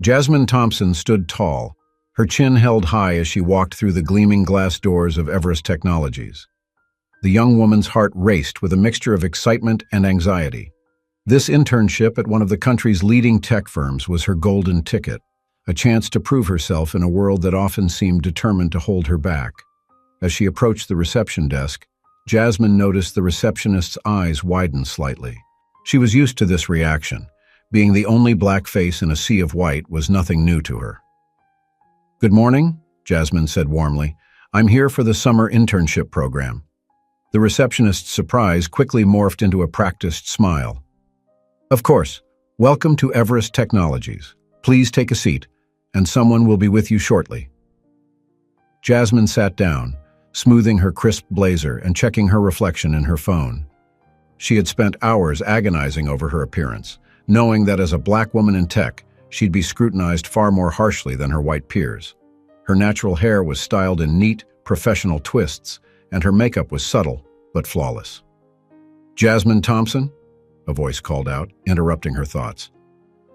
Jasmine Thompson stood tall, her chin held high as she walked through the gleaming glass doors of Everest Technologies. The young woman's heart raced with a mixture of excitement and anxiety. This internship at one of the country's leading tech firms was her golden ticket, a chance to prove herself in a world that often seemed determined to hold her back. As she approached the reception desk, Jasmine noticed the receptionist's eyes widen slightly. She was used to this reaction. Being the only black face in a sea of white was nothing new to her. "Good morning," Jasmine said warmly. "I'm here for the summer internship program." The receptionist's surprise quickly morphed into a practiced smile. "Of course. Welcome to Everest Technologies. Please take a seat, and someone will be with you shortly." Jasmine sat down, smoothing her crisp blazer and checking her reflection in her phone. She had spent hours agonizing over her appearance, knowing that as a black woman in tech, she'd be scrutinized far more harshly than her white peers. Her natural hair was styled in neat, professional twists, and her makeup was subtle, but flawless. "Jasmine Thompson?" a voice called out, interrupting her thoughts.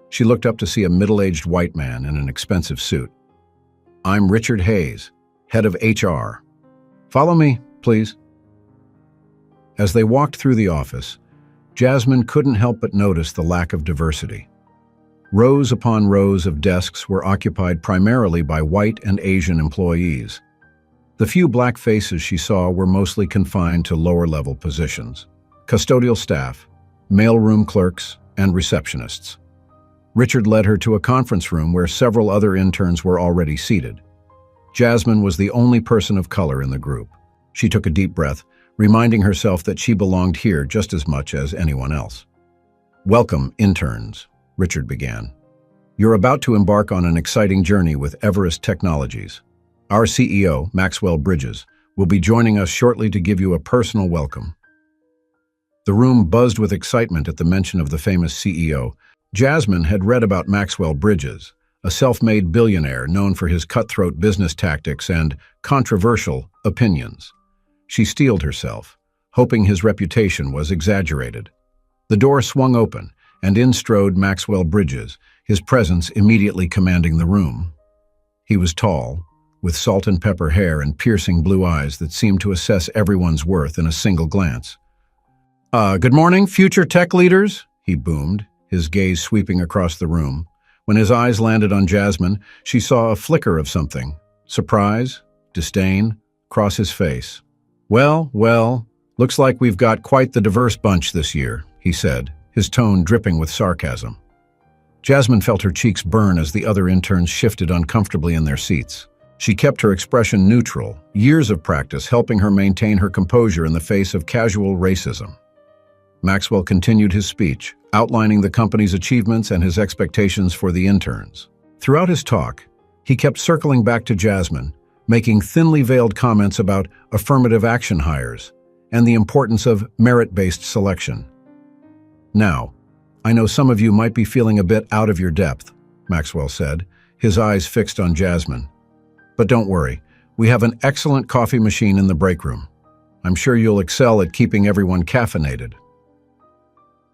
She looked up to see a middle-aged white man in an expensive suit. "I'm Richard Hayes, head of HR. Follow me, please." As they walked through the office, Jasmine couldn't help but notice the lack of diversity. Rows upon rows of desks were occupied primarily by white and Asian employees. The few black faces she saw were mostly confined to lower-level positions: custodial staff, mailroom clerks, and receptionists. Richard led her to a conference room where several other interns were already seated. Jasmine was the only person of color in the group. She took a deep breath, reminding herself that she belonged here just as much as anyone else. "Welcome, interns," Richard began. "You're about to embark on an exciting journey with Everest Technologies. Our CEO, Maxwell Bridges, will be joining us shortly to give you a personal welcome." The room buzzed with excitement at the mention of the famous CEO. Jasmine had read about Maxwell Bridges, a self-made billionaire known for his cutthroat business tactics and controversial opinions. She steeled herself, hoping his reputation was exaggerated. The door swung open, and in strode Maxwell Bridges, his presence immediately commanding the room. He was tall, with salt and pepper hair and piercing blue eyes that seemed to assess everyone's worth in a single glance. Good morning, future tech leaders," he boomed, his gaze sweeping across the room. When his eyes landed on Jasmine, she saw a flicker of something: surprise, disdain, cross his face. Well, looks like we've got quite the diverse bunch this year," he said, his tone dripping with sarcasm. Jasmine felt her cheeks burn as the other interns shifted uncomfortably in their seats. She kept her expression neutral, years of practice helping her maintain her composure in the face of casual racism. Maxwell continued his speech, outlining the company's achievements and his expectations for the interns. Throughout his talk, he kept circling back to Jasmine, making thinly veiled comments about affirmative action hires and the importance of merit-based selection. "Now, I know some of you might be feeling a bit out of your depth," Maxwell said, his eyes fixed on Jasmine. "But don't worry, we have an excellent coffee machine in the break room. I'm sure you'll excel at keeping everyone caffeinated."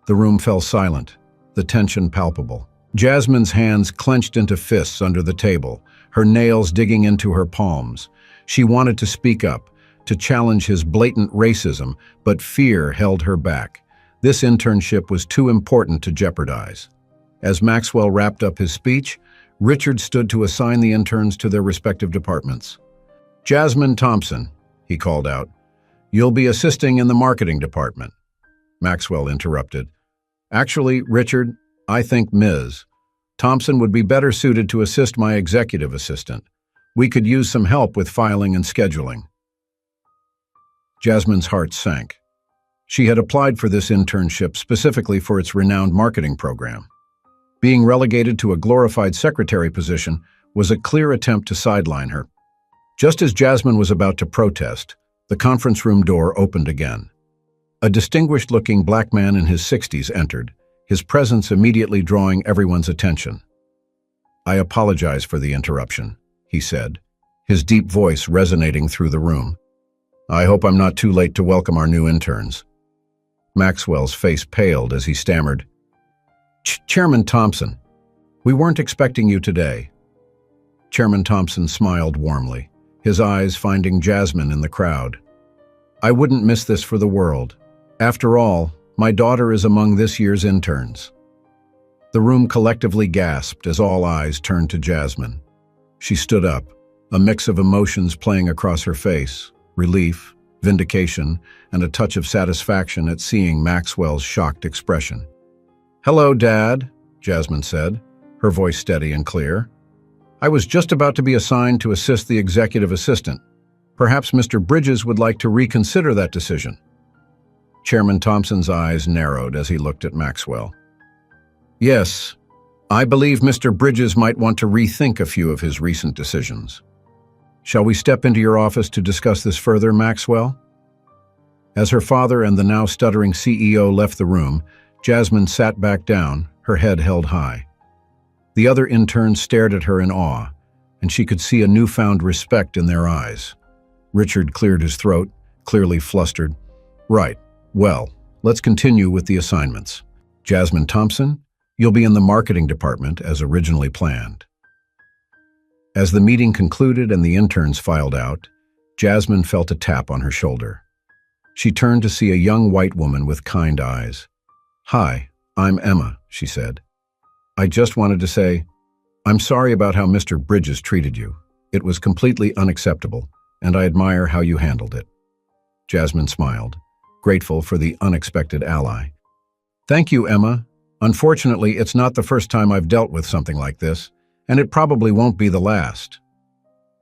The room fell silent, the tension palpable. Jasmine's hands clenched into fists under the table, her nails digging into her palms. She wanted to speak up, to challenge his blatant racism, but fear held her back. This internship was too important to jeopardize. As Maxwell wrapped up his speech, Richard stood to assign the interns to their respective departments. "Jasmine Thompson," he called out, "you'll be assisting in the marketing department." Maxwell interrupted. "Actually, Richard, I think Ms. Thompson would be better suited to assist my executive assistant. We could use some help with filing and scheduling." Jasmine's heart sank. She had applied for this internship specifically for its renowned marketing program. Being relegated to a glorified secretary position was a clear attempt to sideline her. Just as Jasmine was about to protest, the conference room door opened again. A distinguished-looking black man in his 60s entered, his presence immediately drawing everyone's attention. "I apologize for the interruption," he said, his deep voice resonating through the room. "I hope I'm not too late to welcome our new interns." Maxwell's face paled as he stammered, "Chairman Thompson, We weren't expecting you today. Chairman Thompson smiled warmly, his eyes finding Jasmine in the crowd. I wouldn't miss this for the world. After all, my daughter is among this year's interns. The room collectively gasped as all eyes turned to Jasmine. She stood up, a mix of emotions playing across her face, relief, vindication, and a touch of satisfaction at seeing Maxwell's shocked expression. "Hello, Dad," Jasmine said, her voice steady and clear. "I was just about to be assigned to assist the executive assistant. Perhaps Mr. Bridges would like to reconsider that decision." Chairman Thompson's eyes narrowed as he looked at Maxwell. "Yes, I believe Mr. Bridges might want to rethink a few of his recent decisions. Shall we step into your office to discuss this further, Maxwell?" As her father and the now stuttering CEO left the room, Jasmine sat back down, her head held high. The other interns stared at her in awe, and she could see a newfound respect in their eyes. Richard cleared his throat, clearly flustered. "Right. Well, let's continue with the assignments. Jasmine Thompson, you'll be in the marketing department as originally planned." As the meeting concluded and the interns filed out, Jasmine felt a tap on her shoulder. She turned to see a young white woman with kind eyes. "Hi, I'm Emma," she said. "I just wanted to say, I'm sorry about how Mr. Bridges treated you. It was completely unacceptable, and I admire how you handled it." Jasmine smiled, grateful for the unexpected ally. "Thank you, Emma. Unfortunately, it's not the first time I've dealt with something like this, and it probably won't be the last."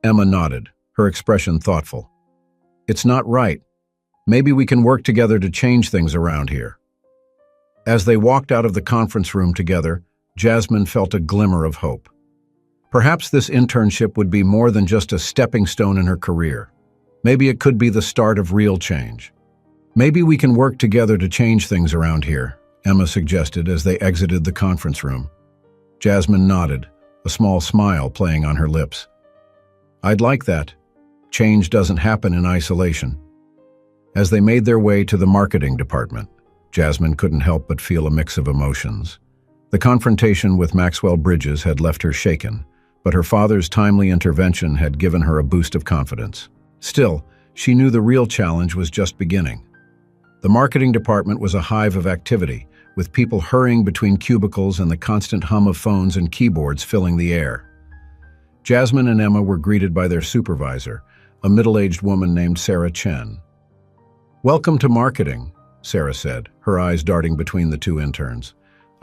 Emma nodded, her expression thoughtful. "It's not right. Maybe we can work together to change things around here." As they walked out of the conference room together, Jasmine felt a glimmer of hope. Perhaps this internship would be more than just a stepping stone in her career. Maybe it could be the start of real change. "Maybe we can work together to change things around here," Emma suggested as they exited the conference room. Jasmine nodded, a small smile playing on her lips. "I'd like that. Change doesn't happen in isolation." As they made their way to the marketing department, Jasmine couldn't help but feel a mix of emotions. The confrontation with Maxwell Bridges had left her shaken, but her father's timely intervention had given her a boost of confidence. Still, she knew the real challenge was just beginning. The marketing department was a hive of activity, with people hurrying between cubicles and the constant hum of phones and keyboards filling the air. Jasmine and Emma were greeted by their supervisor, a middle-aged woman named Sarah Chen. "Welcome to marketing," Sarah said, her eyes darting between the two interns.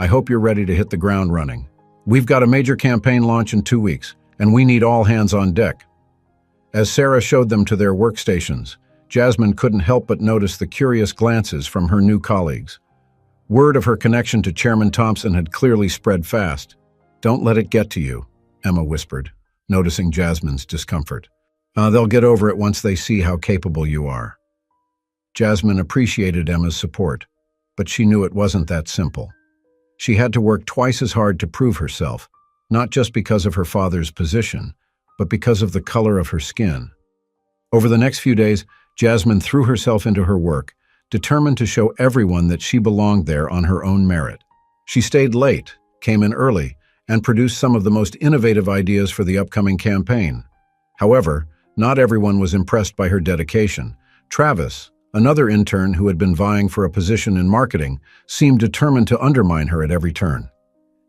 "I hope you're ready to hit the ground running. We've got a major campaign launch in 2 weeks, and we need all hands on deck." As Sarah showed them to their workstations, Jasmine couldn't help but notice the curious glances from her new colleagues. Word of her connection to Chairman Thompson had clearly spread fast. "Don't let it get to you," Emma whispered, noticing Jasmine's discomfort. They'll get over it once they see how capable you are." Jasmine appreciated Emma's support, but she knew it wasn't that simple. She had to work twice as hard to prove herself, not just because of her father's position, but because of the color of her skin. Over the next few days, Jasmine threw herself into her work, determined to show everyone that she belonged there on her own merit. She stayed late, came in early, and produced some of the most innovative ideas for the upcoming campaign. However, not everyone was impressed by her dedication. Travis, another intern who had been vying for a position in marketing, seemed determined to undermine her at every turn.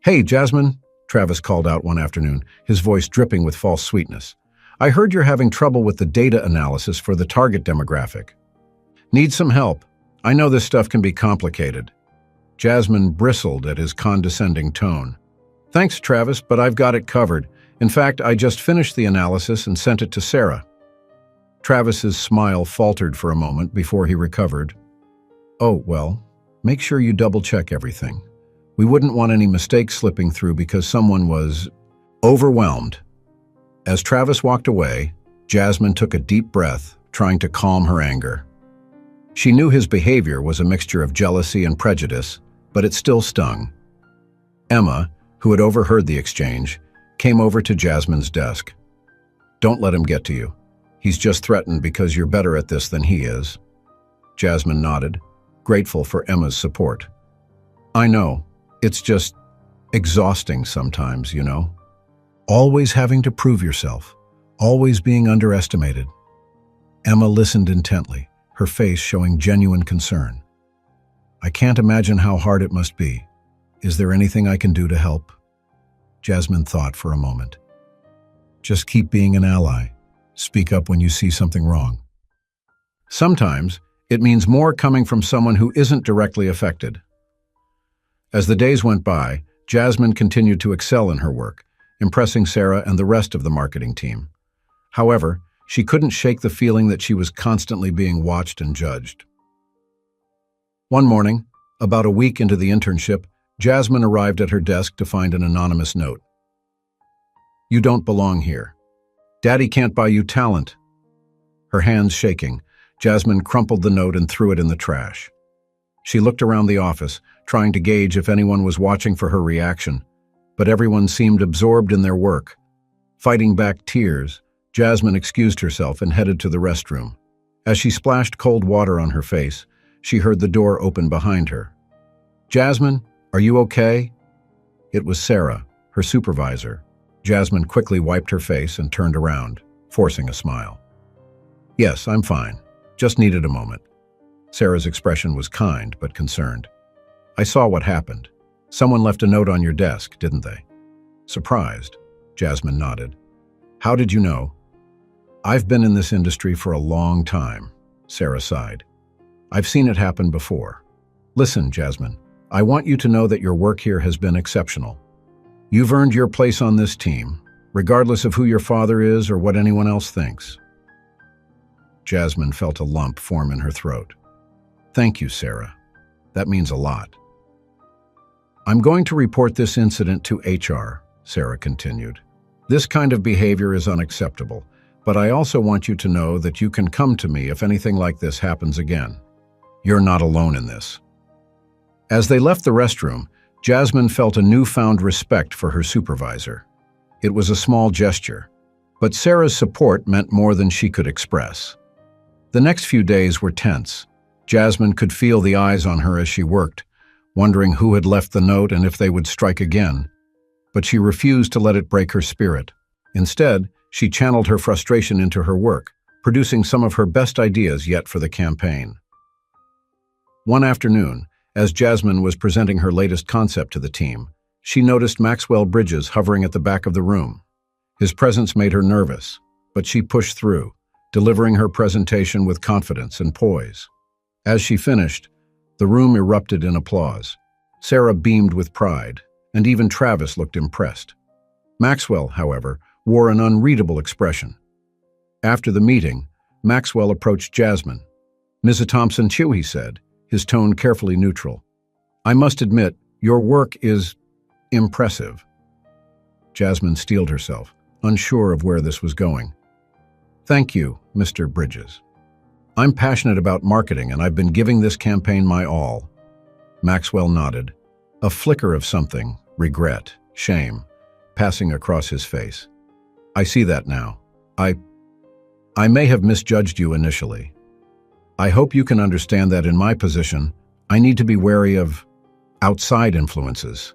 "Hey, Jasmine," Travis called out one afternoon, his voice dripping with false sweetness. "I heard you're having trouble with the data analysis for the target demographic. Need some help? I know this stuff can be complicated." Jasmine bristled at his condescending tone. "Thanks, Travis, but I've got it covered. In fact, I just finished the analysis and sent it to Sarah." Travis's smile faltered for a moment before he recovered. "Oh, well, make sure you double-check everything. We wouldn't want any mistakes slipping through because someone was overwhelmed." As Travis walked away, Jasmine took a deep breath, trying to calm her anger. She knew his behavior was a mixture of jealousy and prejudice, but it still stung. Emma, who had overheard the exchange, came over to Jasmine's desk. "Don't let him get to you. He's just threatened because you're better at this than he is." Jasmine nodded, grateful for Emma's support. "I know. It's just, Exhausting sometimes, you know. Always having to prove yourself, always being underestimated. Emma listened intently, her face showing genuine concern. I can't imagine how hard it must be. Is there anything I can do to help? Jasmine thought for a moment. Just keep being an ally. Speak up when you see something wrong. Sometimes, it means more coming from someone who isn't directly affected. As the days went by, Jasmine continued to excel in her work, impressing Sarah and the rest of the marketing team. However, she couldn't shake the feeling that she was constantly being watched and judged. One morning, about a week into the internship, Jasmine arrived at her desk to find an anonymous note. "You don't belong here. Daddy can't buy you talent." Her hands shaking, Jasmine crumpled the note and threw it in the trash. She looked around the office, trying to gauge if anyone was watching for her reaction, but everyone seemed absorbed in their work. Fighting back tears, Jasmine excused herself and headed to the restroom. As she splashed cold water on her face, she heard the door open behind her. "Jasmine, are you okay?" It was Sarah, her supervisor. Jasmine quickly wiped her face and turned around, forcing a smile. "Yes, I'm fine. Just needed a moment." Sarah's expression was kind but concerned. "I saw what happened. Someone left a note on your desk, didn't they?" Surprised, Jasmine nodded. "How did you know?" "I've been in this industry for a long time," Sarah sighed. "I've seen it happen before. Listen, Jasmine, I want you to know that your work here has been exceptional. You've earned your place on this team, regardless of who your father is or what anyone else thinks." Jasmine felt a lump form in her throat. "Thank you, Sarah. That means a lot." "I'm going to report this incident to HR," Sarah continued. "This kind of behavior is unacceptable, but I also want you to know that you can come to me if anything like this happens again. You're not alone in this." As they left the restroom, Jasmine felt a newfound respect for her supervisor. It was a small gesture, but Sarah's support meant more than she could express. The next few days were tense. Jasmine could feel the eyes on her as she worked, wondering who had left the note and if they would strike again. But she refused to let it break her spirit. Instead, she channeled her frustration into her work, producing some of her best ideas yet for the campaign. One afternoon, as Jasmine was presenting her latest concept to the team, she noticed Maxwell Bridges hovering at the back of the room. His presence made her nervous, but she pushed through, delivering her presentation with confidence and poise. As she finished, the room erupted in applause. Sarah beamed with pride, and even Travis looked impressed. Maxwell, however, wore an unreadable expression. After the meeting, Maxwell approached Jasmine. "Mrs. Thompson Chew," he said, his tone carefully neutral. "I must admit, your work is impressive." Jasmine steeled herself, unsure of where this was going. "Thank you, Mr. Bridges. I'm passionate about marketing and I've been giving this campaign my all." Maxwell nodded, a flicker of something, regret, shame, passing across his face. "I see that now. I may have misjudged you initially. I hope you can understand that in my position, I need to be wary of outside influences."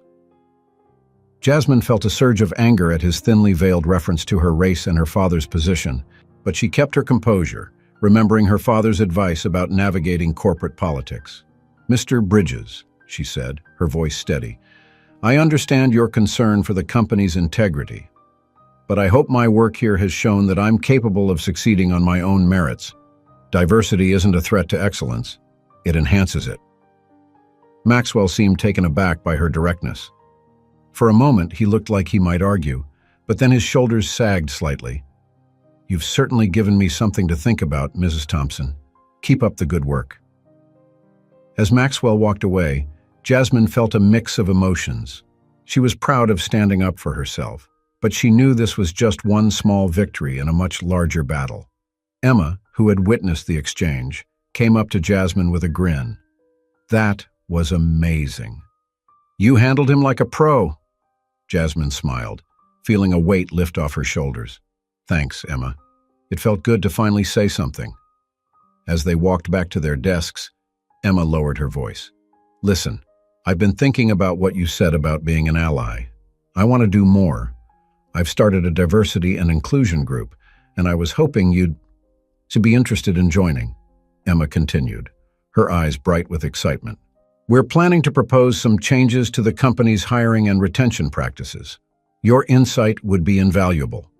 Jasmine felt a surge of anger at his thinly veiled reference to her race and her father's position, but she kept her composure, remembering her father's advice about navigating corporate politics. "Mr. Bridges," she said, her voice steady, "I understand your concern for the company's integrity, but I hope my work here has shown that I'm capable of succeeding on my own merits. Diversity isn't a threat to excellence, it enhances it." Maxwell seemed taken aback by her directness. For a moment, he looked like he might argue, but then his shoulders sagged slightly. "You've certainly given me something to think about, Mrs. Thompson. Keep up the good work." As Maxwell walked away, Jasmine felt a mix of emotions. She was proud of standing up for herself, but she knew this was just one small victory in a much larger battle. Emma, who had witnessed the exchange, came up to Jasmine with a grin. "That was amazing. You handled him like a pro." Jasmine smiled, feeling a weight lift off her shoulders. "Thanks, Emma. It felt good to finally say something." As they walked back to their desks, Emma lowered her voice. "Listen, I've been thinking about what you said about being an ally. I want to do more. I've started a diversity and inclusion group, and I was hoping you'd be interested in joining," Emma continued, her eyes bright with excitement. "We're planning to propose some changes to the company's hiring and retention practices. Your insight would be invaluable."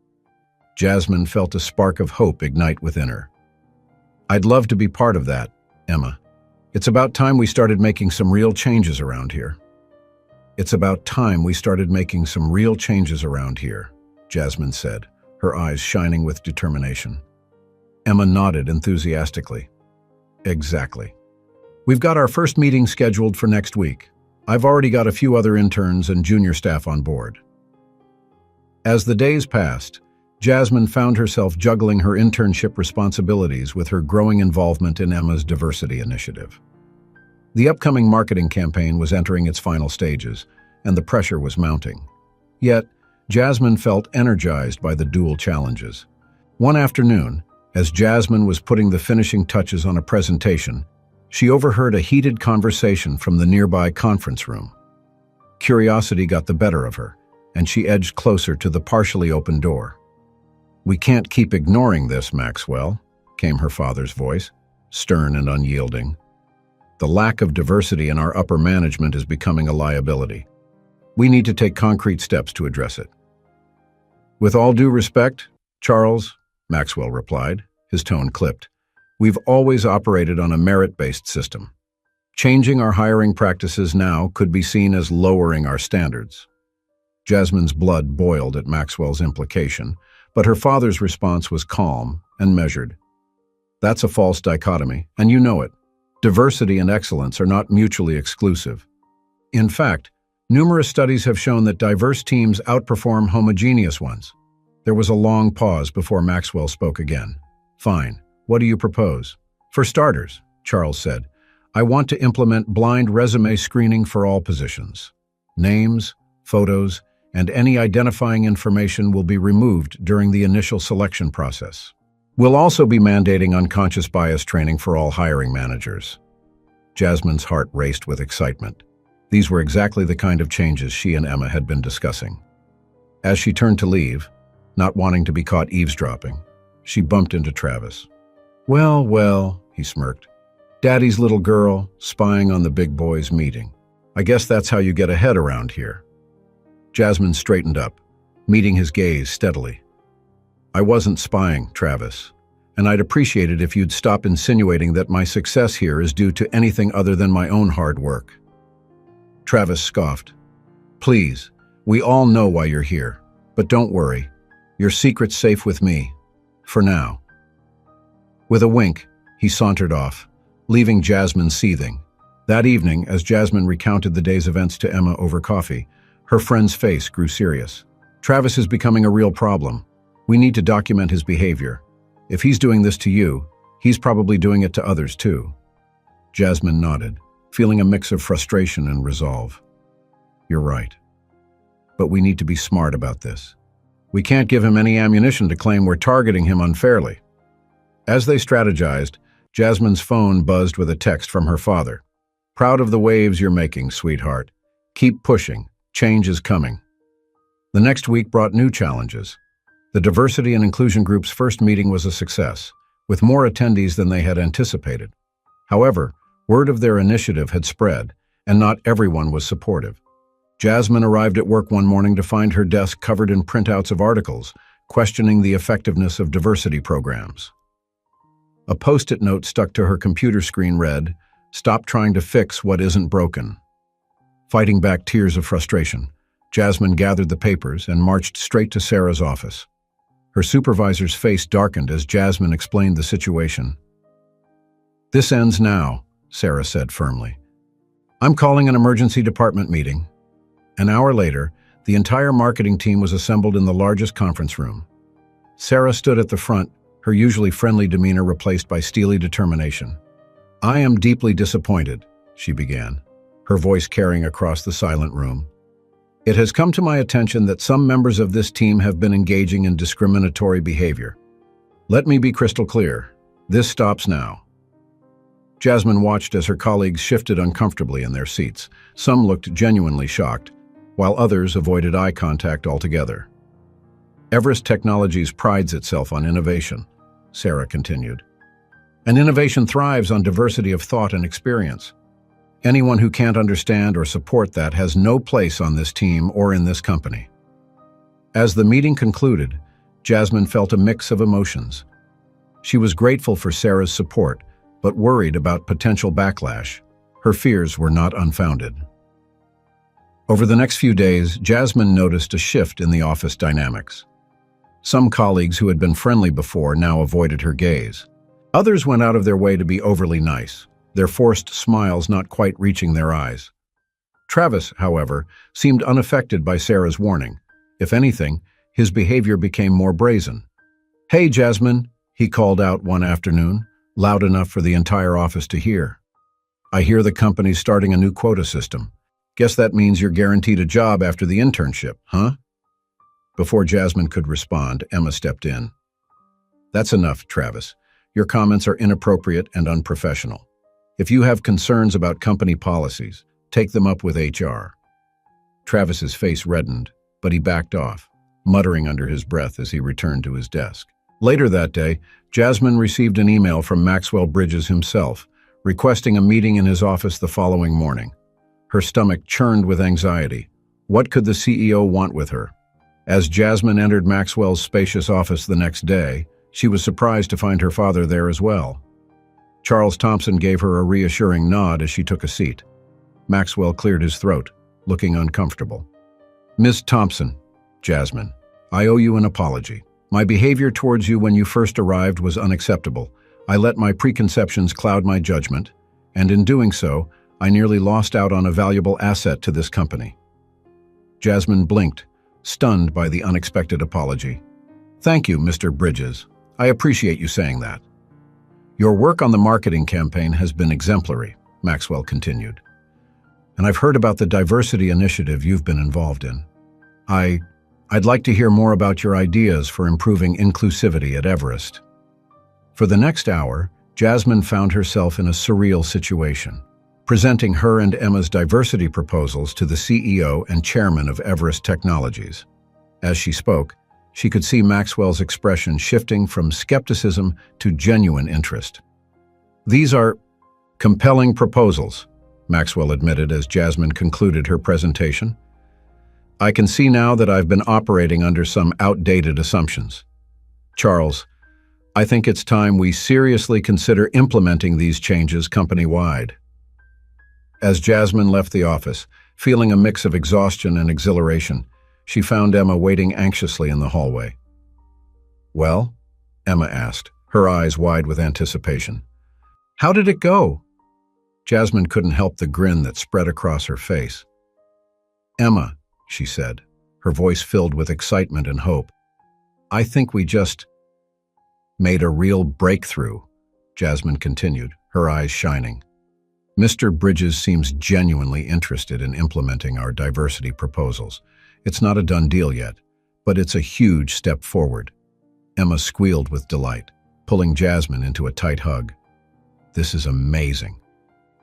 Jasmine felt a spark of hope ignite within her. "I'd love to be part of that, Emma. It's about time we started making some real changes around here." "It's about time we started making some real changes around here," Jasmine said, her eyes shining with determination. Emma nodded enthusiastically. "Exactly. We've got our first meeting scheduled for next week. I've already got a few other interns and junior staff on board." As the days passed, Jasmine found herself juggling her internship responsibilities with her growing involvement in Emma's diversity initiative. The upcoming marketing campaign was entering its final stages, and the pressure was mounting. Yet, Jasmine felt energized by the dual challenges. One afternoon, as Jasmine was putting the finishing touches on a presentation, she overheard a heated conversation from the nearby conference room. Curiosity got the better of her, and she edged closer to the partially open door. "We can't keep ignoring this, Maxwell," came her father's voice, stern and unyielding. "The lack of diversity in our upper management is becoming a liability. We need to take concrete steps to address it." "With all due respect, Charles," Maxwell replied, his tone clipped, "we've always operated on a merit-based system. Changing our hiring practices now could be seen as lowering our standards." Jasmine's blood boiled at Maxwell's implication, but her father's response was calm and measured. "That's a false dichotomy, and you know it. Diversity and excellence are not mutually exclusive. In fact, numerous studies have shown that diverse teams outperform homogeneous ones." There was a long pause before Maxwell spoke again. "Fine. What do you propose?" "For starters," Charles said, "I want to implement blind resume screening for all positions. Names, photos, and any identifying information will be removed during the initial selection process. We'll also be mandating unconscious bias training for all hiring managers." Jasmine's heart raced with excitement. These were exactly the kind of changes she and Emma had been discussing. As she turned to leave, not wanting to be caught eavesdropping, she bumped into Travis. Well, well," he smirked. "Daddy's little girl, spying on the big boys' meeting. I guess that's how you get ahead around here." Jasmine straightened up, meeting his gaze steadily. "I wasn't spying, Travis, and I'd appreciate it if you'd stop insinuating that my success here is due to anything other than my own hard work." Travis scoffed. "Please, we all know why you're here, but don't worry. Your secret's safe with me. For now." With a wink, he sauntered off, leaving Jasmine seething. That evening, as Jasmine recounted the day's events to Emma over coffee, her friend's face grew serious. "Travis is becoming a real problem. We need to document his behavior. If he's doing this to you, he's probably doing it to others too." Jasmine nodded, feeling a mix of frustration and resolve. "You're right. But we need to be smart about this. We can't give him any ammunition to claim we're targeting him unfairly." As they strategized, Jasmine's phone buzzed with a text from her father. "Proud of the waves you're making, sweetheart. Keep pushing. Change is coming." The next week brought new challenges. The Diversity and Inclusion Group's first meeting was a success, with more attendees than they had anticipated. However, word of their initiative had spread, and not everyone was supportive. Jasmine arrived at work one morning to find her desk covered in printouts of articles, questioning the effectiveness of diversity programs. A post-it note stuck to her computer screen read, "Stop trying to fix what isn't broken." Fighting back tears of frustration, Jasmine gathered the papers and marched straight to Sarah's office. Her supervisor's face darkened as Jasmine explained the situation. "This ends now," Sarah said firmly. "I'm calling an emergency department meeting." An hour later, the entire marketing team was assembled in the largest conference room. Sarah stood at the front, her usually friendly demeanor replaced by steely determination. "I am deeply disappointed," she began, her voice carrying across the silent room. "It has come to my attention that some members of this team have been engaging in discriminatory behavior. Let me be crystal clear. This stops now." Jasmine watched as her colleagues shifted uncomfortably in their seats. Some looked genuinely shocked, while others avoided eye contact altogether. Everest Technologies prides itself on innovation, Sarah continued. And innovation thrives on diversity of thought and experience. Anyone who can't understand or support that has no place on this team or in this company. As the meeting concluded, Jasmine felt a mix of emotions. She was grateful for Sarah's support, but worried about potential backlash. Her fears were not unfounded. Over the next few days, Jasmine noticed a shift in the office dynamics. Some colleagues who had been friendly before now avoided her gaze. Others went out of their way to be overly nice, their forced smiles not quite reaching their eyes. Travis, however, seemed unaffected by Sarah's warning. If anything, his behavior became more brazen. "Hey, Jasmine," he called out one afternoon, loud enough for the entire office to hear. "I hear the company's starting a new quota system. Guess that means you're guaranteed a job after the internship, huh?" Before Jasmine could respond, Emma stepped in. "That's enough, Travis. Your comments are inappropriate and unprofessional. If you have concerns about company policies, take them up with HR." Travis's face reddened, but he backed off, muttering under his breath as he returned to his desk. Later that day, Jasmine received an email from Maxwell Bridges himself, requesting a meeting in his office the following morning. Her stomach churned with anxiety. What could the CEO want with her? As Jasmine entered Maxwell's spacious office the next day, she was surprised to find her father there as well. Charles Thompson gave her a reassuring nod as she took a seat. Maxwell cleared his throat, looking uncomfortable. "Miss Thompson, Jasmine, I owe you an apology. My behavior towards you when you first arrived was unacceptable. I let my preconceptions cloud my judgment, and in doing so, I nearly lost out on a valuable asset to this company." Jasmine blinked, stunned by the unexpected apology. "Thank you, Mr. Bridges. I appreciate you saying that. Your work on the marketing campaign has been exemplary," Maxwell continued. "And I've heard about the diversity initiative you've been involved in. I'd like to hear more about your ideas for improving inclusivity at Everest." For the next hour, Jasmine found herself in a surreal situation, presenting her and Emma's diversity proposals to the CEO and chairman of Everest Technologies. As she spoke, she could see Maxwell's expression shifting from skepticism to genuine interest. "These are compelling proposals," Maxwell admitted as Jasmine concluded her presentation. "I can see now that I've been operating under some outdated assumptions. Charles, I think it's time we seriously consider implementing these changes company-wide." As Jasmine left the office, feeling a mix of exhaustion and exhilaration, she found Emma waiting anxiously in the hallway. "Well?" Emma asked, her eyes wide with anticipation. "How did it go?" Jasmine couldn't help the grin that spread across her face. "Emma," she said, her voice filled with excitement and hope, "I think we just made a real breakthrough," Jasmine continued, her eyes shining. "Mr. Bridges seems genuinely interested in implementing our diversity proposals. It's not a done deal yet, but it's a huge step forward." Emma squealed with delight, pulling Jasmine into a tight hug. "This is amazing.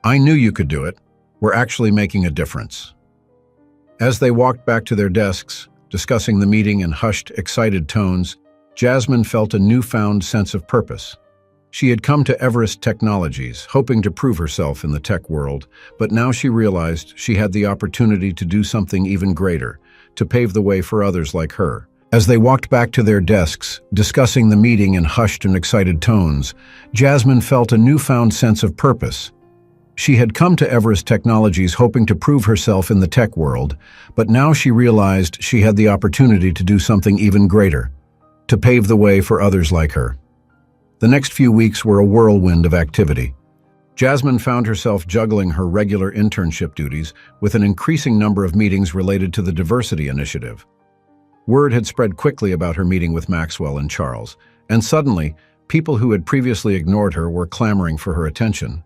I knew you could do it. We're actually making a difference." As they walked back to their desks, discussing the meeting in hushed, excited tones, Jasmine felt a newfound sense of purpose. She had come to Everest Technologies, hoping to prove herself in the tech world, but now she realized she had the opportunity to do something even greater, to pave the way for others like her. As they walked back to their desks, discussing the meeting in hushed and excited tones, Jasmine felt a newfound sense of purpose. She had come to Everest Technologies hoping to prove herself in the tech world, but now she realized she had the opportunity to do something even greater, to pave the way for others like her. The next few weeks were a whirlwind of activity. Jasmine found herself juggling her regular internship duties with an increasing number of meetings related to the diversity initiative. Word had spread quickly about her meeting with Maxwell and Charles, and suddenly, people who had previously ignored her were clamoring for her attention.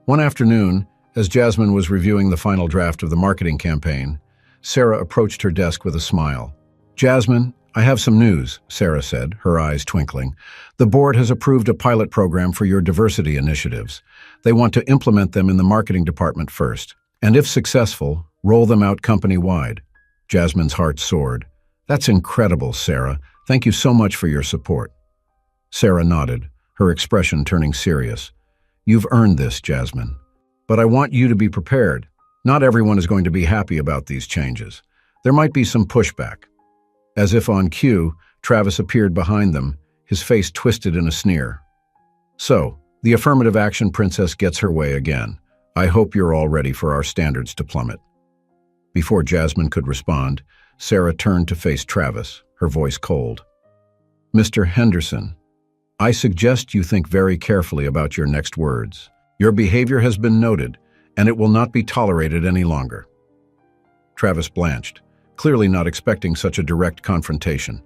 One afternoon, as Jasmine was reviewing the final draft of the marketing campaign, Sarah approached her desk with a smile. "Jasmine, I have some news, Sarah said, her eyes twinkling. The board has approved a pilot program for your diversity initiatives. They want to implement them in the marketing department first, and if successful, roll them out company-wide. Jasmine's heart soared. That's incredible, Sarah. Thank you so much for your support. Sarah nodded, her expression turning serious. You've earned this, Jasmine. But I want you to be prepared. Not everyone is going to be happy about these changes. There might be some pushback. As if on cue, Travis appeared behind them, his face twisted in a sneer. So, the affirmative action princess gets her way again. I hope you're all ready for our standards to plummet. Before Jasmine could respond, Sarah turned to face Travis, her voice cold. Mr. Henderson, I suggest you think very carefully about your next words. Your behavior has been noted, and it will not be tolerated any longer. Travis blanched, clearly not expecting such a direct confrontation.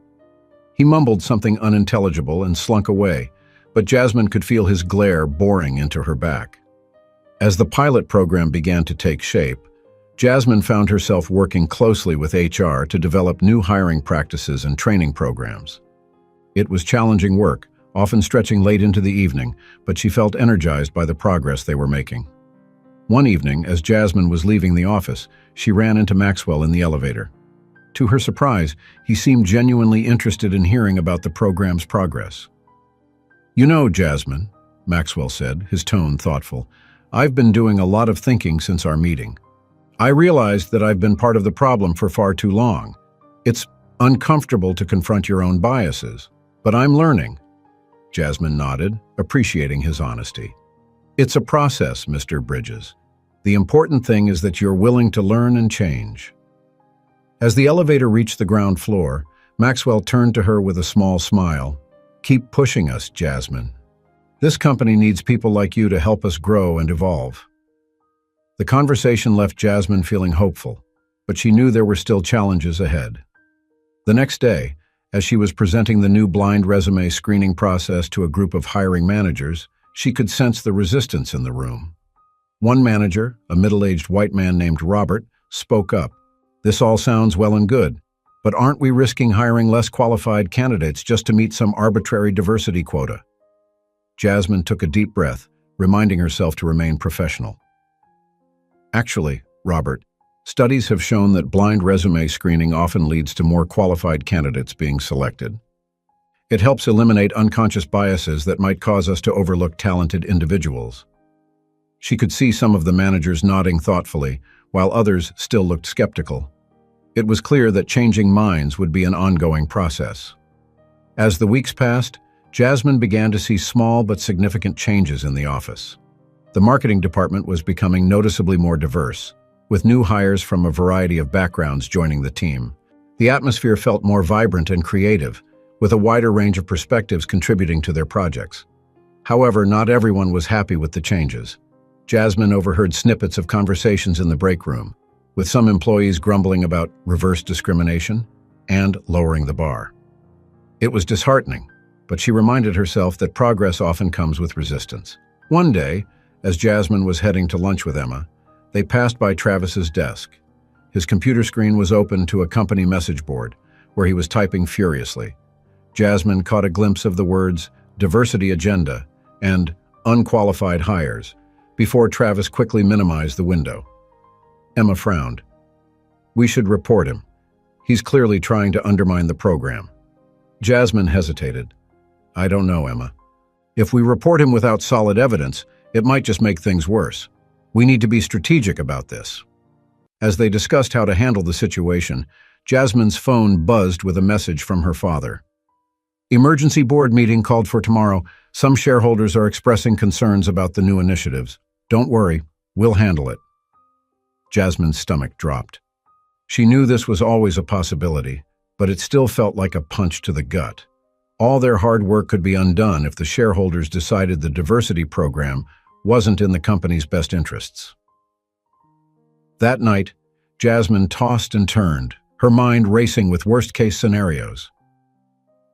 He mumbled something unintelligible and slunk away, but Jasmine could feel his glare boring into her back. As the pilot program began to take shape, Jasmine found herself working closely with HR to develop new hiring practices and training programs. It was challenging work, often stretching late into the evening, but she felt energized by the progress they were making. One evening, as Jasmine was leaving the office, she ran into Maxwell in the elevator. To her surprise, he seemed genuinely interested in hearing about the program's progress. You know, Jasmine, Maxwell said, his tone thoughtful, I've been doing a lot of thinking since our meeting. I realized that I've been part of the problem for far too long. It's uncomfortable to confront your own biases, but I'm learning. Jasmine nodded, appreciating his honesty. It's a process, Mr. Bridges. The important thing is that you're willing to learn and change. As the elevator reached the ground floor, Maxwell turned to her with a small smile. Keep pushing us, Jasmine. This company needs people like you to help us grow and evolve. The conversation left Jasmine feeling hopeful, but she knew there were still challenges ahead. The next day, as she was presenting the new blind resume screening process to a group of hiring managers, she could sense the resistance in the room. One manager, a middle-aged white man named Robert, spoke up. This all sounds well and good, but aren't we risking hiring less qualified candidates just to meet some arbitrary diversity quota? Jasmine took a deep breath, reminding herself to remain professional. Actually, Robert, studies have shown that blind resume screening often leads to more qualified candidates being selected. It helps eliminate unconscious biases that might cause us to overlook talented individuals. She could see some of the managers nodding thoughtfully, while others still looked skeptical. It was clear that changing minds would be an ongoing process. As the weeks passed, Jasmine began to see small but significant changes in the office. The marketing department was becoming noticeably more diverse, with new hires from a variety of backgrounds joining the team. The atmosphere felt more vibrant and creative, with a wider range of perspectives contributing to their projects. However, not everyone was happy with the changes. Jasmine overheard snippets of conversations in the break room, with some employees grumbling about reverse discrimination and lowering the bar. It was disheartening, but she reminded herself that progress often comes with resistance. One day, as Jasmine was heading to lunch with Emma, they passed by Travis's desk. His computer screen was open to a company message board, where he was typing furiously. Jasmine caught a glimpse of the words diversity agenda and unqualified hires before Travis quickly minimized the window. Emma frowned. We should report him. He's clearly trying to undermine the program. Jasmine hesitated. I don't know, Emma. If we report him without solid evidence, it might just make things worse. We need to be strategic about this. As they discussed how to handle the situation, Jasmine's phone buzzed with a message from her father. Emergency board meeting called for tomorrow. Some shareholders are expressing concerns about the new initiatives. Don't worry, we'll handle it. Jasmine's stomach dropped. She knew this was always a possibility, but it still felt like a punch to the gut. All their hard work could be undone if the shareholders decided the diversity program wasn't in the company's best interests. That night, Jasmine tossed and turned, her mind racing with worst-case scenarios.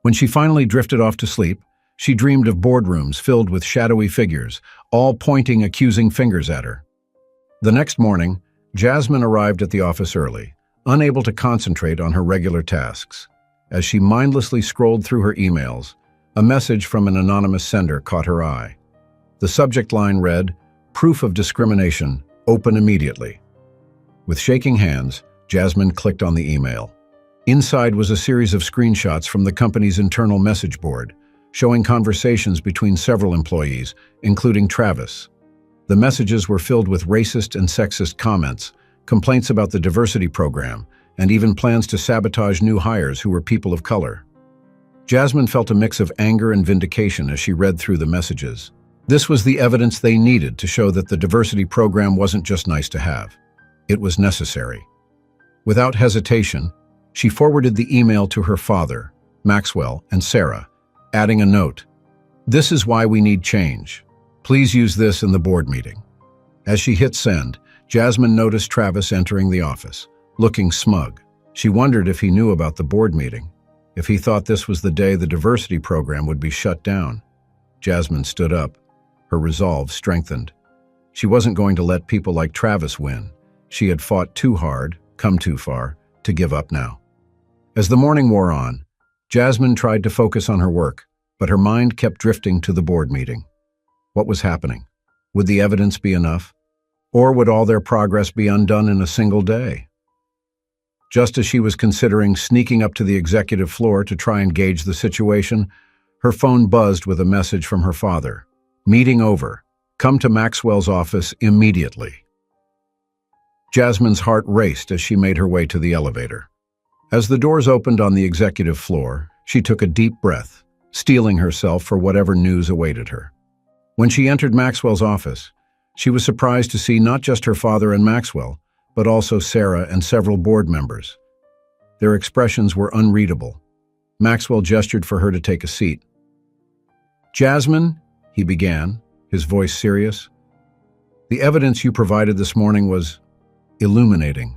When she finally drifted off to sleep, she dreamed of boardrooms filled with shadowy figures, all pointing accusing fingers at her. The next morning, Jasmine arrived at the office early, unable to concentrate on her regular tasks. As she mindlessly scrolled through her emails, a message from an anonymous sender caught her eye. The subject line read, "Proof of discrimination, open immediately." With shaking hands, Jasmine clicked on the email. Inside was a series of screenshots from the company's internal message board, showing conversations between several employees, including Travis. The messages were filled with racist and sexist comments, complaints about the diversity program, and even plans to sabotage new hires who were people of color. Jasmine felt a mix of anger and vindication as she read through the messages. This was the evidence they needed to show that the diversity program wasn't just nice to have. It was necessary. Without hesitation, she forwarded the email to her father, Maxwell, and Sarah, adding a note. "This is why we need change. Please use this in the board meeting." As she hit send, Jasmine noticed Travis entering the office, looking smug. She wondered if he knew about the board meeting, if he thought this was the day the diversity program would be shut down. Jasmine stood up, her resolve strengthened. She wasn't going to let people like Travis win. She had fought too hard, come too far, to give up now. As the morning wore on, Jasmine tried to focus on her work, but her mind kept drifting to the board meeting. What was happening? Would the evidence be enough? Or would all their progress be undone in a single day? Just as she was considering sneaking up to the executive floor to try and gauge the situation, her phone buzzed with a message from her father. "Meeting over. Come to Maxwell's office immediately." Jasmine's heart raced as she made her way to the elevator. As the doors opened on the executive floor, she took a deep breath, steeling herself for whatever news awaited her. When she entered Maxwell's office, she was surprised to see not just her father and Maxwell, but also Sarah and several board members. Their expressions were unreadable. Maxwell gestured for her to take a seat. "Jasmine," he began, his voice serious, "the evidence you provided this morning was illuminating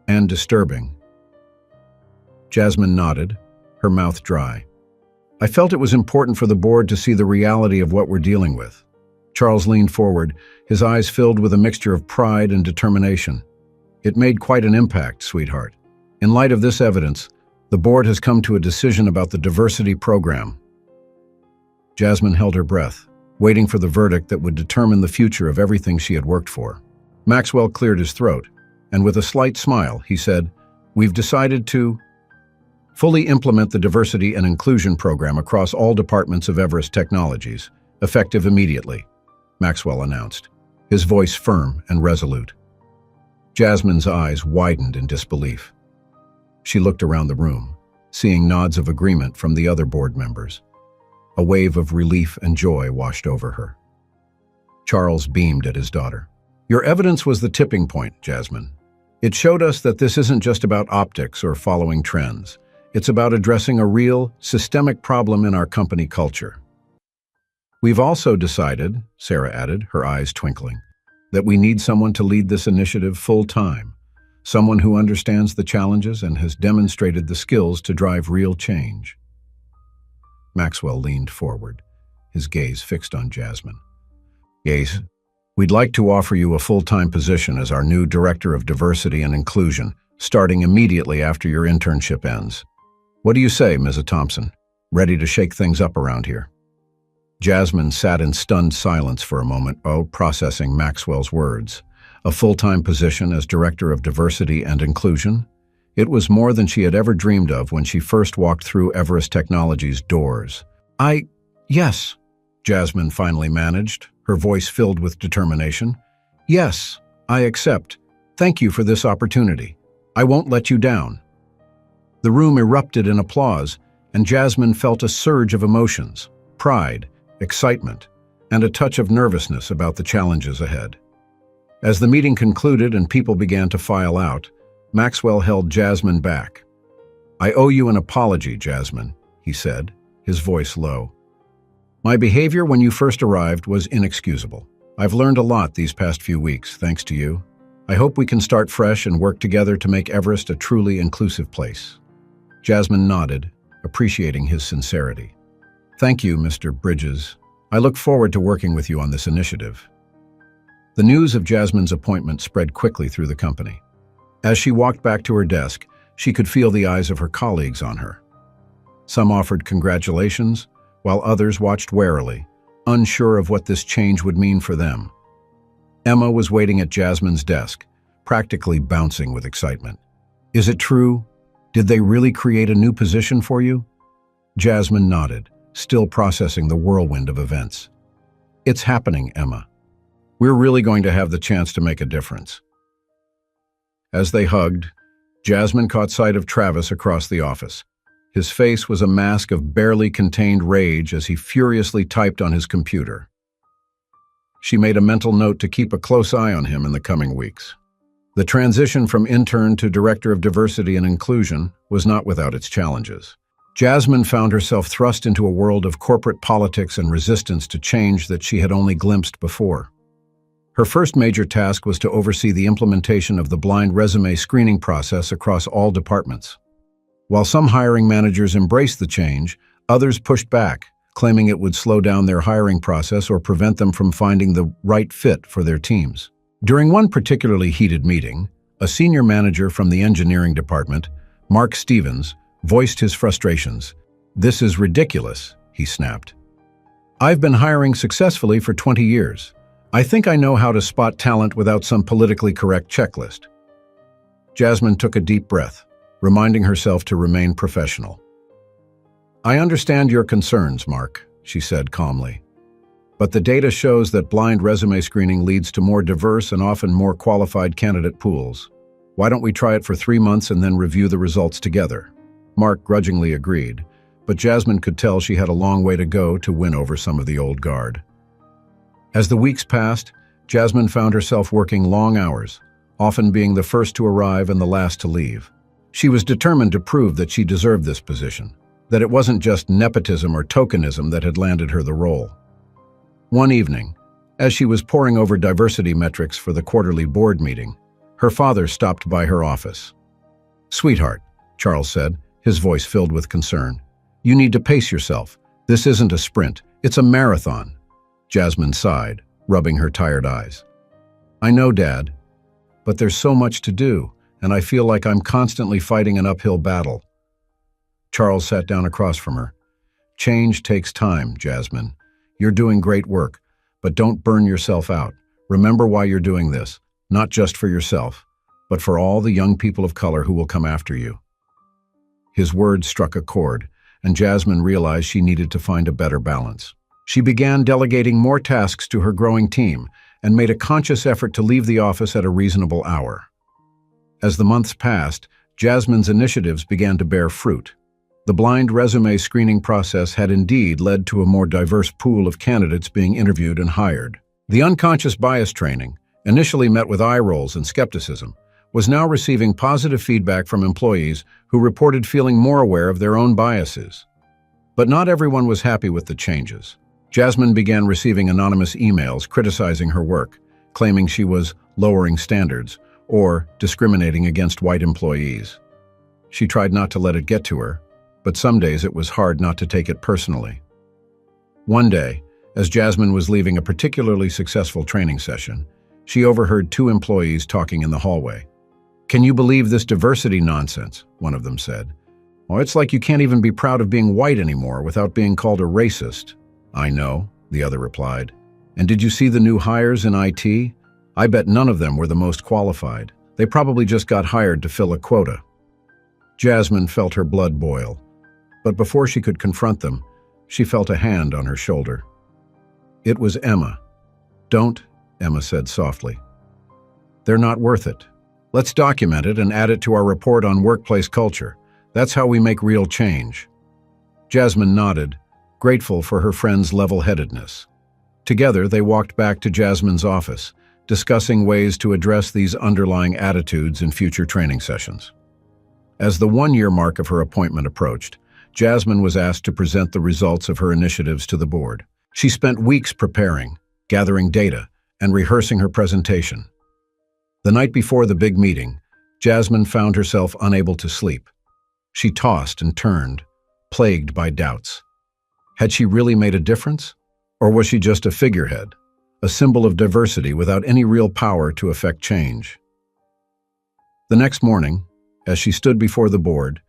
and disturbing." Jasmine nodded, her mouth dry. "I felt it was important for the board to see the reality of what we're dealing with." Charles leaned forward, his eyes filled with a mixture of pride and determination. "It made quite an impact, sweetheart. In light of this evidence, the board has come to a decision about the diversity program." Jasmine held her breath, waiting for the verdict that would determine the future of everything she had worked for. Maxwell cleared his throat, and with a slight smile, he said, "We've decided to fully implement the diversity and inclusion program across all departments of Everest Technologies, effective immediately," Maxwell announced, his voice firm and resolute. Jasmine's eyes widened in disbelief. She looked around the room, seeing nods of agreement from the other board members. A wave of relief and joy washed over her. Charles beamed at his daughter. "Your evidence was the tipping point, Jasmine. It showed us that this isn't just about optics or following trends. It's about addressing a real, systemic problem in our company culture." "We've also decided," Sarah added, her eyes twinkling, "that we need someone to lead this initiative full-time, someone who understands the challenges and has demonstrated the skills to drive real change." Maxwell leaned forward, his gaze fixed on Jasmine. "Yes, we'd like to offer you a full-time position as our new Director of Diversity and Inclusion, starting immediately after your internship ends. What do you say, Ms. Thompson? Ready to shake things up around here?" Jasmine sat in stunned silence for a moment, processing Maxwell's words. A full-time position as Director of Diversity and Inclusion? It was more than she had ever dreamed of when she first walked through Everest Technologies' doors. Yes, Jasmine finally managed, her voice filled with determination. "Yes, I accept. Thank you for this opportunity. I won't let you down." The room erupted in applause, and Jasmine felt a surge of emotions, pride, excitement, and a touch of nervousness about the challenges ahead. As the meeting concluded and people began to file out, Maxwell held Jasmine back. "I owe you an apology, Jasmine," he said, his voice low. "My behavior when you first arrived was inexcusable. I've learned a lot these past few weeks, thanks to you. I hope we can start fresh and work together to make Everest a truly inclusive place." Jasmine nodded, appreciating his sincerity. "Thank you, Mr. Bridges. I look forward to working with you on this initiative." The news of Jasmine's appointment spread quickly through the company. As she walked back to her desk, she could feel the eyes of her colleagues on her. Some offered congratulations, while others watched warily, unsure of what this change would mean for them. Emma was waiting at Jasmine's desk, practically bouncing with excitement. "Is it true? Did they really create a new position for you?" Jasmine nodded, still processing the whirlwind of events. "It's happening, Emma. We're really going to have the chance to make a difference." As they hugged, Jasmine caught sight of Travis across the office. His face was a mask of barely contained rage as he furiously typed on his computer. She made a mental note to keep a close eye on him in the coming weeks. The transition from intern to director of diversity and inclusion was not without its challenges. Jasmine found herself thrust into a world of corporate politics and resistance to change that she had only glimpsed before. Her first major task was to oversee the implementation of the blind resume screening process across all departments. While some hiring managers embraced the change, others pushed back, claiming it would slow down their hiring process or prevent them from finding the right fit for their teams. During one particularly heated meeting, a senior manager from the engineering department, Mark Stevens, voiced his frustrations. "This is ridiculous," he snapped. "I've been hiring successfully for 20 years. I think I know how to spot talent without some politically correct checklist." Jasmine took a deep breath, reminding herself to remain professional. "I understand your concerns, Mark," she said calmly. "But the data shows that blind resume screening leads to more diverse and often more qualified candidate pools. Why don't we try it for 3 months and then review the results together?" Mark grudgingly agreed, but Jasmine could tell she had a long way to go to win over some of the old guard. As the weeks passed, Jasmine found herself working long hours, often being the first to arrive and the last to leave. She was determined to prove that she deserved this position, that it wasn't just nepotism or tokenism that had landed her the role. One evening, as she was poring over diversity metrics for the quarterly board meeting, her father stopped by her office. "Sweetheart," Charles said, his voice filled with concern, "you need to pace yourself. This isn't a sprint, it's a marathon." Jasmine sighed, rubbing her tired eyes. "I know, Dad, but there's so much to do, and I feel like I'm constantly fighting an uphill battle." Charles sat down across from her. "Change takes time, Jasmine. You're doing great work, but don't burn yourself out. Remember why you're doing this, not just for yourself, but for all the young people of color who will come after you." His words struck a chord, and Jasmine realized she needed to find a better balance. She began delegating more tasks to her growing team and made a conscious effort to leave the office at a reasonable hour. As the months passed, Jasmine's initiatives began to bear fruit. The blind resume screening process had indeed led to a more diverse pool of candidates being interviewed and hired. The unconscious bias training, initially met with eye rolls and skepticism, was now receiving positive feedback from employees who reported feeling more aware of their own biases. But not everyone was happy with the changes. Jasmine began receiving anonymous emails criticizing her work, claiming she was lowering standards or discriminating against white employees. She tried not to let it get to her, but some days it was hard not to take it personally. One day, as Jasmine was leaving a particularly successful training session, she overheard 2 employees talking in the hallway. "Can you believe this diversity nonsense?" one of them said. "Oh, it's like you can't even be proud of being white anymore without being called a racist." "I know," the other replied. "And did you see the new hires in IT? I bet none of them were the most qualified. They probably just got hired to fill a quota." Jasmine felt her blood boil, but before she could confront them, she felt a hand on her shoulder. It was Emma. "Don't," Emma said softly. "They're not worth it. Let's document it and add it to our report on workplace culture. That's how we make real change." Jasmine nodded, grateful for her friend's level-headedness. Together, they walked back to Jasmine's office, discussing ways to address these underlying attitudes in future training sessions. As the 1-year mark of her appointment approached, Jasmine was asked to present the results of her initiatives to the board. She spent weeks preparing, gathering data, and rehearsing her presentation. The night before the big meeting, Jasmine found herself unable to sleep. She tossed and turned, plagued by doubts. Had she really made a difference? Or was she just a figurehead, a symbol of diversity without any real power to affect change? The next morning, as she stood before the board,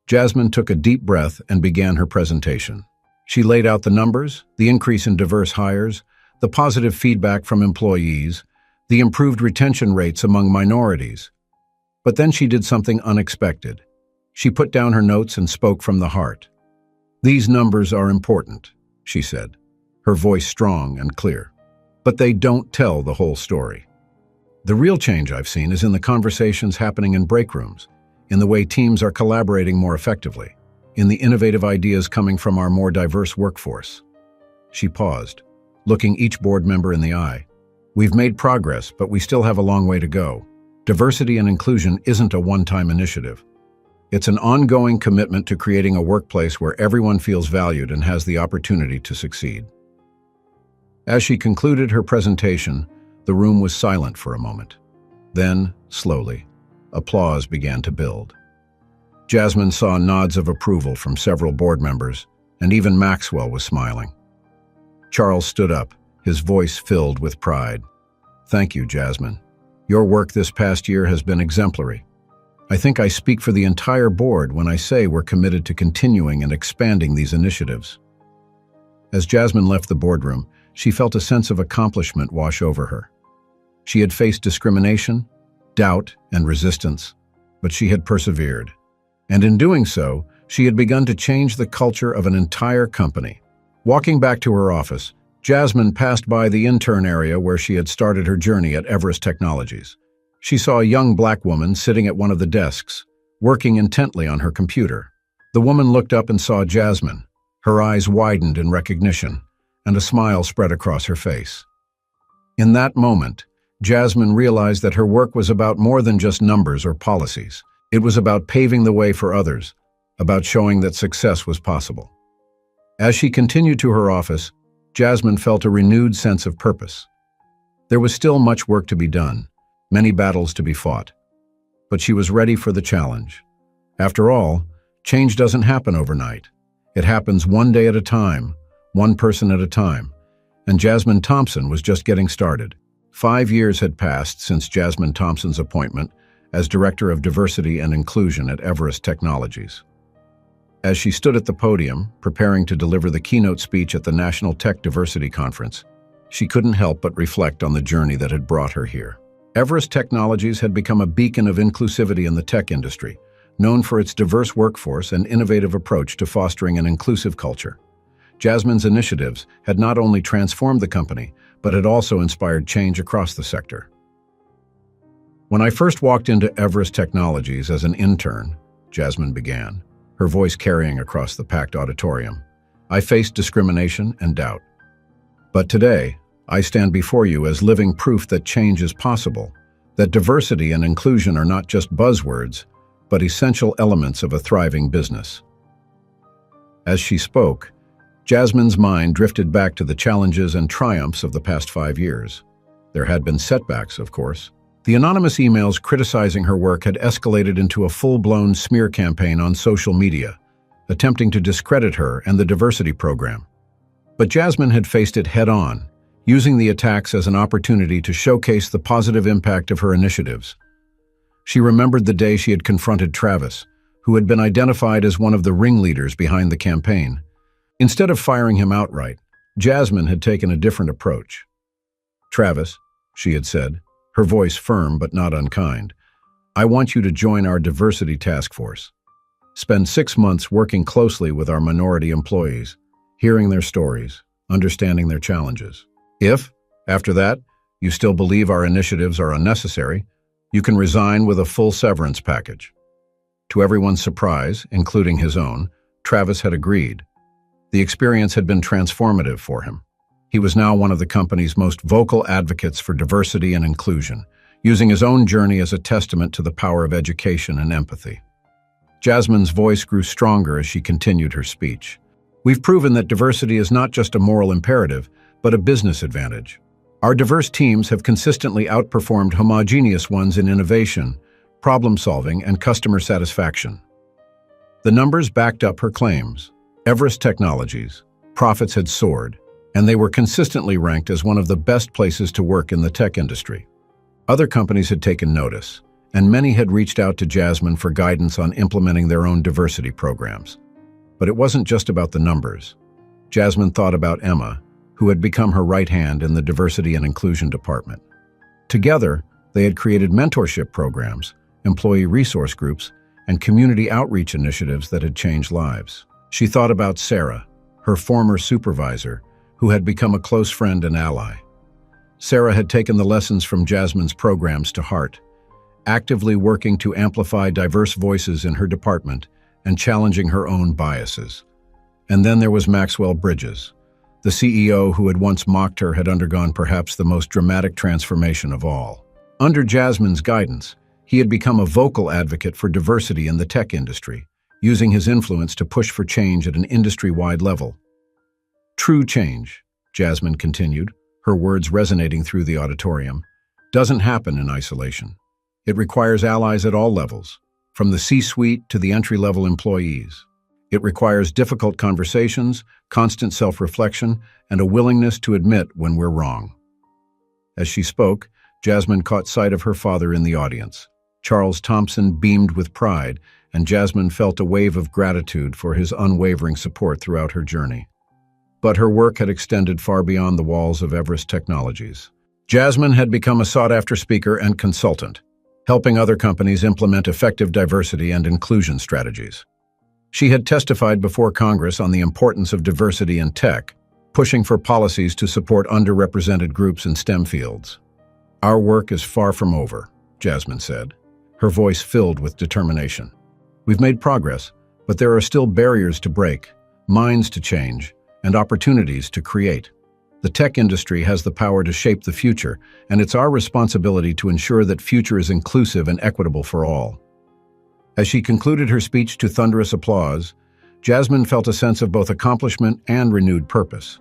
Jasmine took a deep breath and began her presentation. She laid out the numbers, the increase in diverse hires, the positive feedback from employees, the improved retention rates among minorities. But then she did something unexpected. She put down her notes and spoke from the heart. "These numbers are important," she said, her voice strong and clear. "But they don't tell the whole story. The real change I've seen is in the conversations happening in break rooms, in the way teams are collaborating more effectively, in the innovative ideas coming from our more diverse workforce." She paused, looking each board member in the eye. "We've made progress, but we still have a long way to go. Diversity and inclusion isn't a one-time initiative. It's an ongoing commitment to creating a workplace where everyone feels valued and has the opportunity to succeed." As she concluded her presentation, the room was silent for a moment. Then, slowly, applause began to build. Jasmine saw nods of approval from several board members, and even Maxwell was smiling. Charles stood up, his voice filled with pride. "Thank you, Jasmine. Your work this past year has been exemplary. I think I speak for the entire board when I say we're committed to continuing and expanding these initiatives." As Jasmine left the boardroom, she felt a sense of accomplishment wash over her. She had faced discrimination, doubt, and resistance, but she had persevered. And in doing so, she had begun to change the culture of an entire company. Walking back to her office, Jasmine passed by the intern area where she had started her journey at Everest Technologies. She saw a young black woman sitting at one of the desks, working intently on her computer. The woman looked up and saw Jasmine. Her eyes widened in recognition, and a smile spread across her face. In that moment, Jasmine realized that her work was about more than just numbers or policies. It was about paving the way for others, about showing that success was possible. As she continued to her office, Jasmine felt a renewed sense of purpose. There was still much work to be done, many battles to be fought, but she was ready for the challenge. After all, change doesn't happen overnight. It happens one day at a time, one person at a time, and Jasmine Thompson was just getting started. 5 years had passed since Jasmine Thompson's appointment as Director of Diversity and Inclusion at Everest Technologies. As she stood at the podium, preparing to deliver the keynote speech at the National Tech Diversity Conference, she couldn't help but reflect on the journey that had brought her here. Everest Technologies had become a beacon of inclusivity in the tech industry, known for its diverse workforce and innovative approach to fostering an inclusive culture. Jasmine's initiatives had not only transformed the company, but had also inspired change across the sector. "When I first walked into Everest Technologies as an intern," Jasmine began, her voice carrying across the packed auditorium, "I faced discrimination and doubt. But today, I stand before you as living proof that change is possible, that diversity and inclusion are not just buzzwords, but essential elements of a thriving business." As she spoke, Jasmine's mind drifted back to the challenges and triumphs of the past 5 years. There had been setbacks, of course. The anonymous emails criticizing her work had escalated into a full-blown smear campaign on social media, attempting to discredit her and the diversity program. But Jasmine had faced it head-on, using the attacks as an opportunity to showcase the positive impact of her initiatives. She remembered the day she had confronted Travis, who had been identified as one of the ringleaders behind the campaign. Instead of firing him outright, Jasmine had taken a different approach. "Travis," she had said, her voice firm but not unkind, "I want you to join our diversity task force. Spend 6 months working closely with our minority employees, hearing their stories, understanding their challenges. If, after that, you still believe our initiatives are unnecessary, you can resign with a full severance package." To everyone's surprise, including his own, Travis had agreed. The experience had been transformative for him. He was now one of the company's most vocal advocates for diversity and inclusion, using his own journey as a testament to the power of education and empathy. Jasmine's voice grew stronger as she continued her speech. "We've proven that diversity is not just a moral imperative, but a business advantage. Our diverse teams have consistently outperformed homogeneous ones in innovation, problem-solving, and customer satisfaction." The numbers backed up her claims. Everest Technologies, profits had soared, and they were consistently ranked as one of the best places to work in the tech industry. Other companies had taken notice, and many had reached out to Jasmine for guidance on implementing their own diversity programs. But it wasn't just about the numbers. Jasmine thought about Emma, who had become her right hand in the Diversity and Inclusion Department. Together, they had created mentorship programs, employee resource groups, and community outreach initiatives that had changed lives. She thought about Sarah, her former supervisor, who had become a close friend and ally. Sarah had taken the lessons from Jasmine's programs to heart, actively working to amplify diverse voices in her department and challenging her own biases. And then there was Maxwell Bridges. The CEO who had once mocked her had undergone perhaps the most dramatic transformation of all. Under Jasmine's guidance, he had become a vocal advocate for diversity in the tech industry, using his influence to push for change at an industry-wide level. True change, Jasmine continued, her words resonating through the auditorium, doesn't happen in isolation. It requires allies at all levels, from the C-suite to the entry-level employees. It requires difficult conversations, constant self-reflection, and a willingness to admit when we're wrong. As she spoke, Jasmine caught sight of her father in the audience. Charles Thompson beamed with pride, and Jasmine felt a wave of gratitude for his unwavering support throughout her journey. But her work had extended far beyond the walls of Everest Technologies. Jasmine had become a sought-after speaker and consultant, helping other companies implement effective diversity and inclusion strategies. She had testified before Congress on the importance of diversity in tech, pushing for policies to support underrepresented groups in STEM fields. "Our work is far from over," Jasmine said, her voice filled with determination. "We've made progress, but there are still barriers to break, minds to change, and opportunities to create. The tech industry has the power to shape the future, and it's our responsibility to ensure that future is inclusive and equitable for all." As she concluded her speech to thunderous applause, Jasmine felt a sense of both accomplishment and renewed purpose.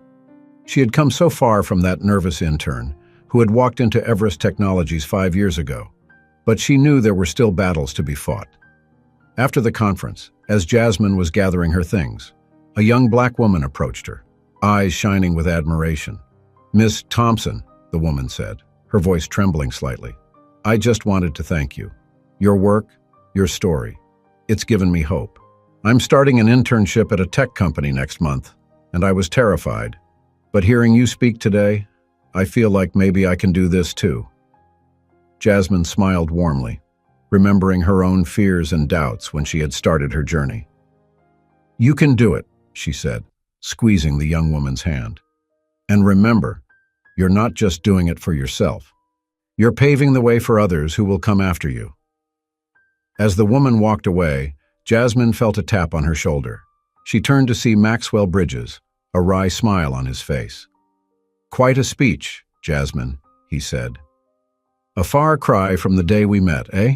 She had come so far from that nervous intern, who had walked into Everest Technologies 5 years ago, but she knew there were still battles to be fought. After the conference, as Jasmine was gathering her things, a young black woman approached her, eyes shining with admiration. "Miss Thompson," the woman said, her voice trembling slightly, "I just wanted to thank you. Your work, your story, it's given me hope. I'm starting an internship at a tech company next month, and I was terrified. But hearing you speak today, I feel like maybe I can do this too." Jasmine smiled warmly, remembering her own fears and doubts when she had started her journey. "You can do it," she said, squeezing the young woman's hand. "And remember, you're not just doing it for yourself. You're paving the way for others who will come after you." As the woman walked away, Jasmine felt a tap on her shoulder. She turned to see Maxwell Bridges, a wry smile on his face. "Quite a speech, Jasmine," he said. "A far cry from the day we met, eh?"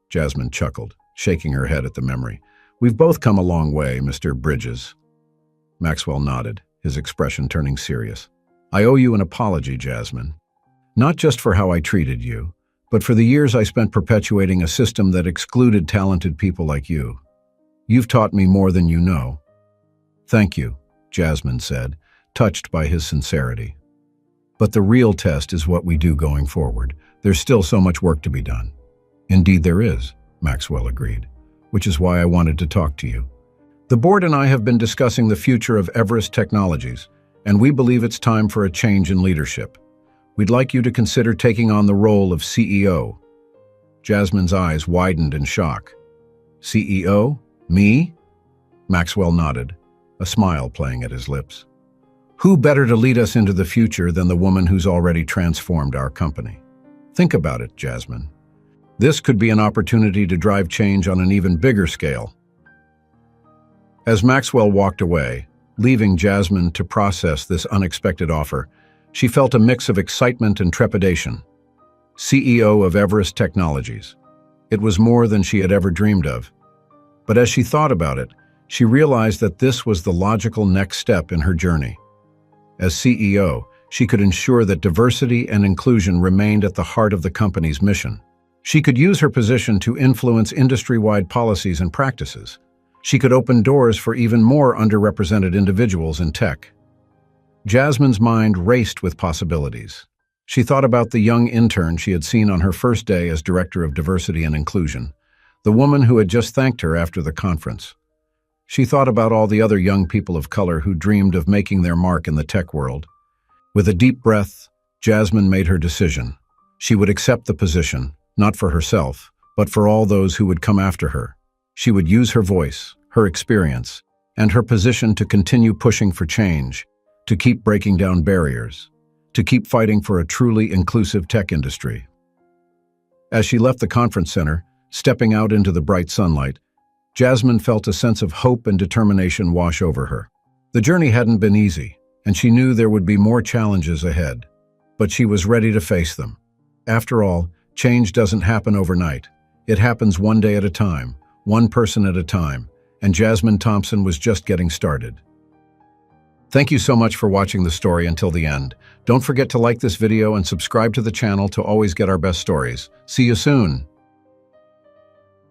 Jasmine chuckled, shaking her head at the memory. "We've both come a long way, Mr. Bridges." Maxwell nodded, his expression turning serious. "I owe you an apology, Jasmine. Not just for how I treated you, but for the years I spent perpetuating a system that excluded talented people like you. You've taught me more than you know." "Thank you," Jasmine said, touched by his sincerity. "But the real test is what we do going forward. There's still so much work to be done." "Indeed there is," Maxwell agreed, "which is why I wanted to talk to you. The board and I have been discussing the future of Everest Technologies, and we believe it's time for a change in leadership. We'd like you to consider taking on the role of CEO." Jasmine's eyes widened in shock. "CEO? Me?" Maxwell nodded, a smile playing at his lips. "Who better to lead us into the future than the woman who's already transformed our company? Think about it, Jasmine. This could be an opportunity to drive change on an even bigger scale." As Maxwell walked away, leaving Jasmine to process this unexpected offer, she felt a mix of excitement and trepidation. CEO of Everest Technologies. It was more than she had ever dreamed of. But as she thought about it, she realized that this was the logical next step in her journey. As CEO, she could ensure that diversity and inclusion remained at the heart of the company's mission. She could use her position to influence industry-wide policies and practices. She could open doors for even more underrepresented individuals in tech. Jasmine's mind raced with possibilities. She thought about the young intern she had seen on her first day as Director of Diversity and Inclusion, the woman who had just thanked her after the conference. She thought about all the other young people of color who dreamed of making their mark in the tech world. With a deep breath, Jasmine made her decision. She would accept the position, not for herself, but for all those who would come after her. She would use her voice, her experience, and her position to continue pushing for change, to keep breaking down barriers, to keep fighting for a truly inclusive tech industry. As she left the conference center, stepping out into the bright sunlight, Jasmine felt a sense of hope and determination wash over her. The journey hadn't been easy, and she knew there would be more challenges ahead, but she was ready to face them. After all, change doesn't happen overnight. It happens one day at a time, one person at a time, and Jasmine Thompson was just getting started. Thank you so much for watching the story until the end. Don't forget to like this video and subscribe to the channel to always get our best stories. See you soon!